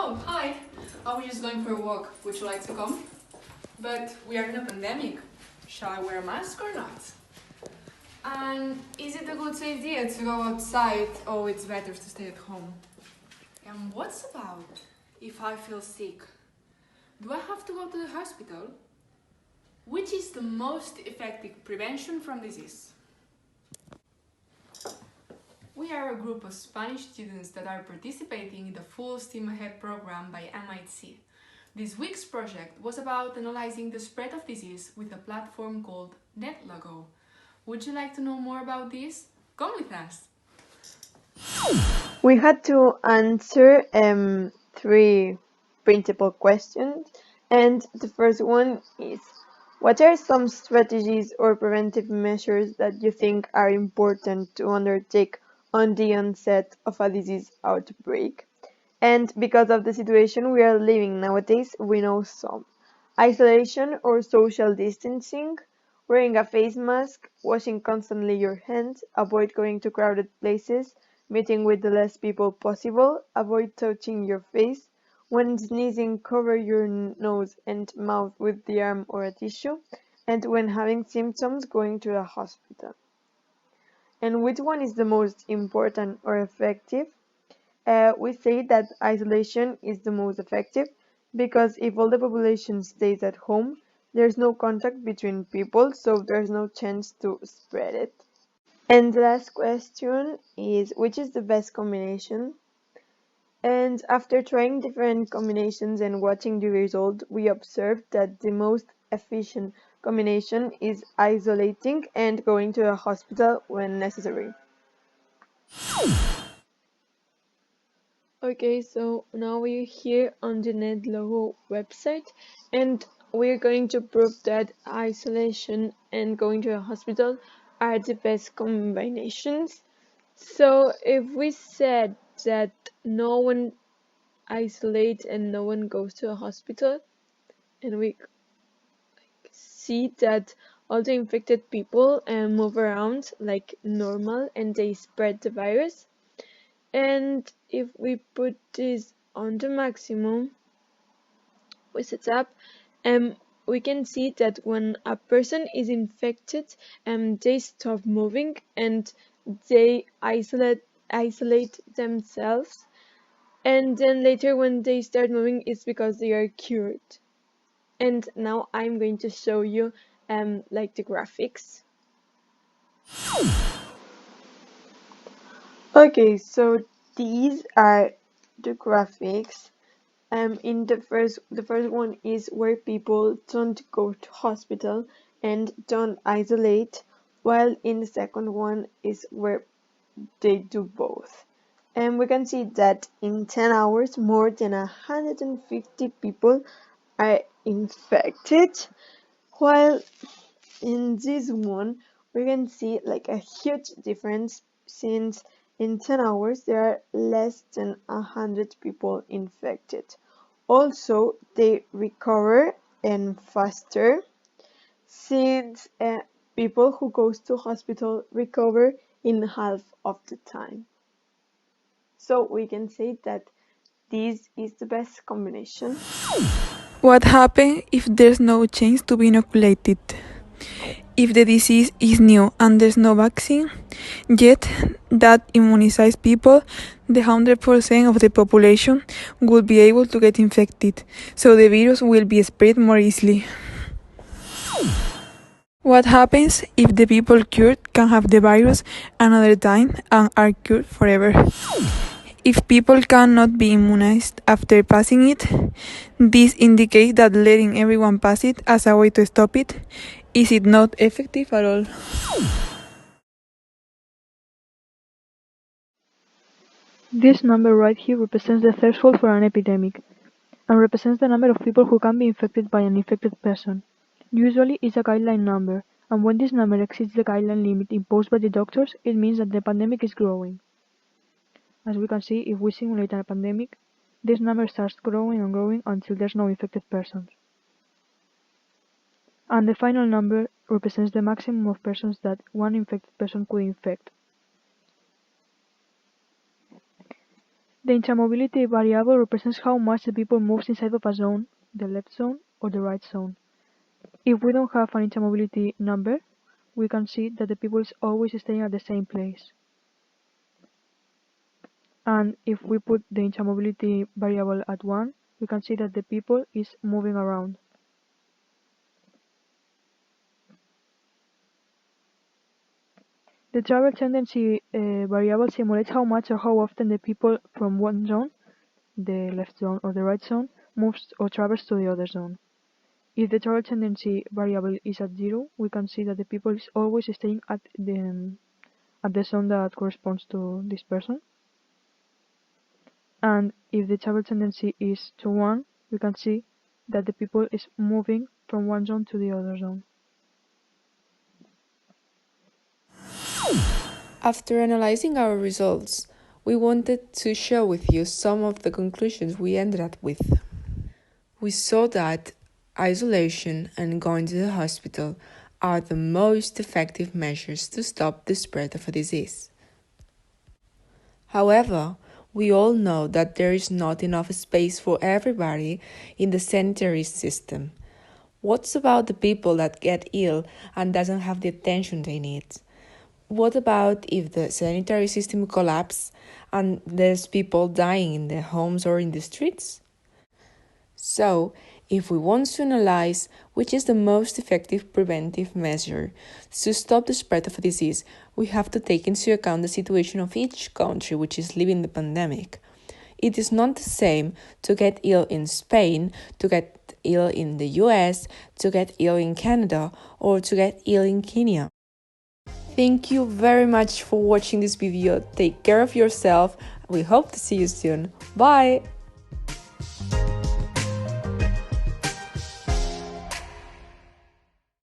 Oh, hi! I was just going for a walk. Would you like to come? But we are in a pandemic. Shall I wear a mask or not? And is it a good idea to go outside or it's better to stay at home? And what's about if I feel sick? Do I have to go to the hospital? Which is the most effective prevention from disease? We are a group of Spanish students that are participating in the Full Steam Ahead program by MIT. This week's project was about analyzing the spread of disease with a platform called NetLogo. Would you like to know more about this? Come with us! We had to answer 3 principal questions, and the first one is, what are some strategies or preventive measures that you think are important to undertake on the onset of a disease outbreak? And because of the situation we are living nowadays, we know some. Isolation or social distancing, wearing a face mask, washing constantly your hands, avoid going to crowded places, meeting with the less people possible, avoid touching your face. When sneezing, cover your nose and mouth with the arm or a tissue, and when having symptoms, going to a hospital. And which one is the most important or effective? We say that isolation is the most effective because if all the population stays at home, there's no contact between people, so there's no chance to spread it. And the last question is, which is the best combination? And after trying different combinations and watching the result, we observed that the most efficient combination is isolating and going to a hospital when necessary. Okay, so now we're here on the NetLogo website, and we're going to prove that isolation and going to a hospital are the best combinations. So if we said that no one isolates and no one goes to a hospital, and we see that all the infected people move around like normal and they spread the virus, and if we put this on the maximum, we set up, we can see that when a person is infected, they stop moving and they isolate themselves, and then later when they start moving, it's because they are cured. And now I'm going to show you like the graphics. Okay, so these are the graphics. In the first one is where people don't go to hospital and don't isolate, while in the second one is where they do both. And we can see that in 10 hours, more than 150 people are infected, while in this one, we can see like a huge difference since in 10 hours there are less than 100 people infected. Also, they recover and faster since people who goes to hospital recover in half of the time. So we can say that this is the best combination. What happens if there's no chance to be inoculated? If the disease is new and there's no vaccine, yet that immunizes people, the 100% of the population will be able to get infected, so the virus will be spread more easily. What happens if the people cured can have the virus another time and are cured forever? If people cannot be immunized after passing it, this indicates that letting everyone pass it as a way to stop it is it not effective at all. This number right here represents the threshold for an epidemic, and represents the number of people who can be infected by an infected person. Usually it's a guideline number, and when this number exceeds the guideline limit imposed by the doctors, it means that the pandemic is growing. As we can see, if we simulate a pandemic, this number starts growing and growing until there's no infected persons. And the final number represents the maximum of persons that one infected person could infect. The intermobility variable represents how much the people moves inside of a zone, the left zone or the right zone. If we don't have an intermobility number, we can see that the people is always staying at the same place. And if we put the intermobility variable at 1, we can see that the people is moving around. The travel tendency variable simulates how much or how often the people from one zone, the left zone or the right zone, moves or travels to the other zone. If the travel tendency variable is at 0, we can see that the people is always staying at the zone that corresponds to this person. And if the travel tendency is to 1, we can see that the people is moving from one zone to the other zone. After analyzing our results, we wanted to share with you some of the conclusions we ended up with. We saw that isolation and going to the hospital are the most effective measures to stop the spread of a disease. However, we all know that there is not enough space for everybody in the sanitary system. What's about the people that get ill and doesn't have the attention they need? What about if the sanitary system collapses and there's people dying in their homes or in the streets? So, if we want to analyze which is the most effective preventive measure to stop the spread of a disease, we have to take into account the situation of each country which is living the pandemic. It is not the same to get ill in Spain, to get ill in the US, to get ill in Canada, or to get ill in Kenya. Thank you very much for watching this video. Take care of yourself. We hope to see you soon. Bye!